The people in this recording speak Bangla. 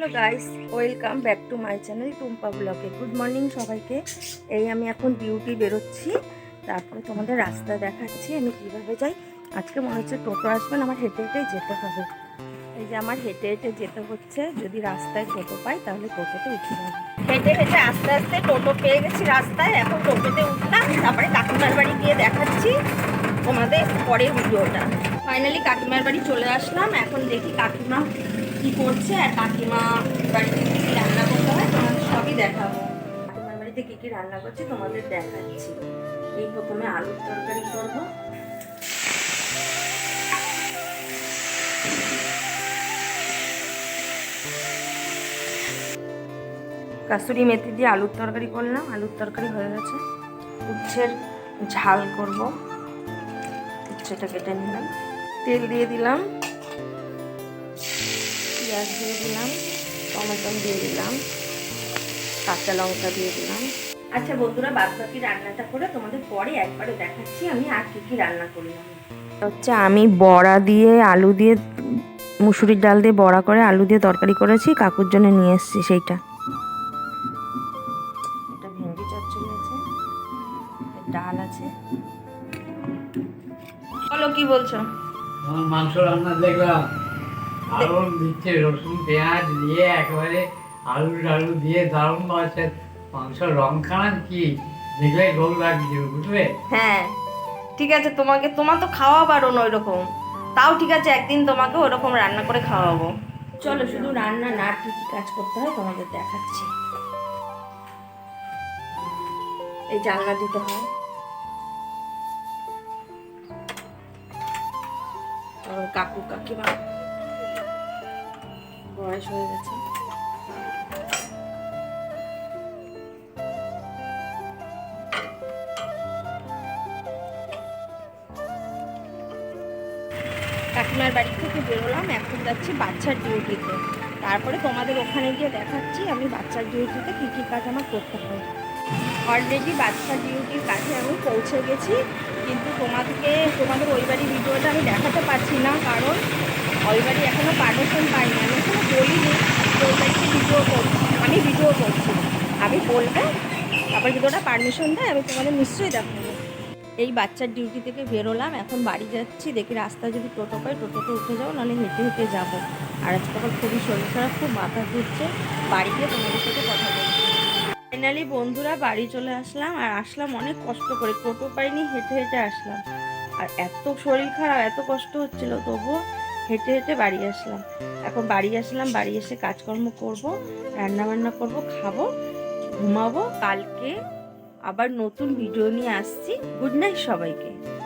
Hello guys, welcome back to my channel Tumpa ব্লগে। গুড মর্নিং সবাইকে। এই আমি এখন ডিউটি বেরোচ্ছি, তারপরে তোমাদের রাস্তা দেখাচ্ছি আমি কিভাবে যাই। আজকে মনে হচ্ছে টোটো আসবেন, আমার হেঁটে হেঁটেই যেতে হবে। এই যে আমার হেঁটে হেঁটে যেতে হচ্ছে, যদি রাস্তায় টোটো পাই তাহলে টোটোতে উঠে যাবো। হেঁটে হেঁটে আস্তে আস্তে টোটো পেয়ে গেছি রাস্তায়, এখন টোটোতে উঠলাম, তারপরে কাকিমার বাড়ি গিয়ে দেখাচ্ছি তোমাদের পরের ভিডিওটা। ফাইনালি কাকিমার বাড়ি চলে আসলাম, এখন দেখি কাকিমা কি করছে আর কাকিমা বাড়িতে কী কী রান্না করতে হয় তোমাদের সবই দেখাবো। কাকিমার বাড়িতে কী কী রান্না করছে তোমাদের দেখাচ্ছি। এই প্রথমে আলুর তরকারি করবো। কাসুরি মেথি দিয়ে আলুর তরকারি করলাম, আলুর তরকারি হয়ে গেছে। উচ্ছের ঝাল করব, উচ্ছেটা কেটে নিলাম, তেল দিয়ে দিলাম, পেঁয়াজ দিয়ে দিলাম, টমেটো দিয়ে দিলাম, কাঁচা লঙ্কা দিয়ে দিলাম। আচ্ছা বন্ধুরা, বাদ বাকি রান্নাটা করে তোমাদের পরে একবারে দেখাচ্ছি আমি আর কি কি রান্না করলাম। হচ্ছে আমি বড়া দিয়ে আলু দিয়ে, মুসুরির ডাল দিয়ে বড়া করে আলু দিয়ে তরকারি করেছি, কাকুর জন্য নিয়ে এসেছি সেইটা। এটা ভেন্ডি চচ্চড়ি আছে, ডাল আছে। বলো কি বলছো? মাংস রান্না দেখলাম, দারুণ দিচ্ছে, রসুন পেঁয়াজ দিয়ে একেবারে আলু দিয়ে দারুণ আছে। মাংসের রংখানা কি দেখলে লোক লাগছে, বুঝলে? হ্যাঁ ঠিক আছে, তোমার তো খাওয়া বারণ ওই রকম, তাও ঠিক আছে, একদিন তোমাকে ওরকম রান্না করে খাওয়াবো। চলো, শুধু রান্না না কি কি কাজ করতে হয় তোমাদের দেখাচ্ছি। এই জানলা দিতে হয়, কাকু কাকিমা বয়স হয়ে গেছে। কাকিমার বাড়ি থেকে বেরোলাম, এখন যাচ্ছি বাচ্চার ডিউটিতে, তারপরে তোমাদের ওখানে গিয়ে দেখাচ্ছি আমি বাচ্চার ডিউটিতে কী কী কাজ আমার করতে হয়। অলরেডি বাচ্চার ডিউটির কাছে আমি পৌঁছে গেছি, কিন্তু তোমাদের ওই বাড়ির ভিডিওটা আমি দেখাতে পারছি না, কারণ ওই বাড়ি এখনও পারমিশন পাইনি। আমি এখনও বলিনি ওই বাড়িতে আমি ভিডিও করছি, আমি বলবো, তারপর যদি ওটা পারমিশন দেয় আমি তোমাদের নিশ্চয়ই দেখাবো। এই বাচ্চার ডিউটি থেকে বেরোলাম, এখন বাড়ি যাচ্ছি, দেখি রাস্তায় যদি টোটো পাই টোটোতে উঠে যাবো, নাহলে হেঁটে হেঁটে যাবো। আর আজকে আবার খুবই শরীর খারাপ, খুব মাথা ঘুরছে, বাড়ি গিয়ে তোমাদের সাথে কথা বলছি। ফাইনালি বন্ধুরা বাড়ি চলে আসলাম, আর আসলাম অনেক কষ্ট করে, টোটো পাইনি, হেঁটে হেঁটে আসলাম। আর এত শরীর খারাপ, এত কষ্ট হচ্ছিল, তবুও হেঁটে হেঁটে বাড়ি আসলাম। এখন বাড়ি আসলাম, বাড়ি এসে কাজকর্ম করব, রান্নাবান্না করব, খাবো, ঘুমাবো। কালকে আবার নতুন ভিডিও নিয়ে আসছি। গুড নাইট সবাইকে।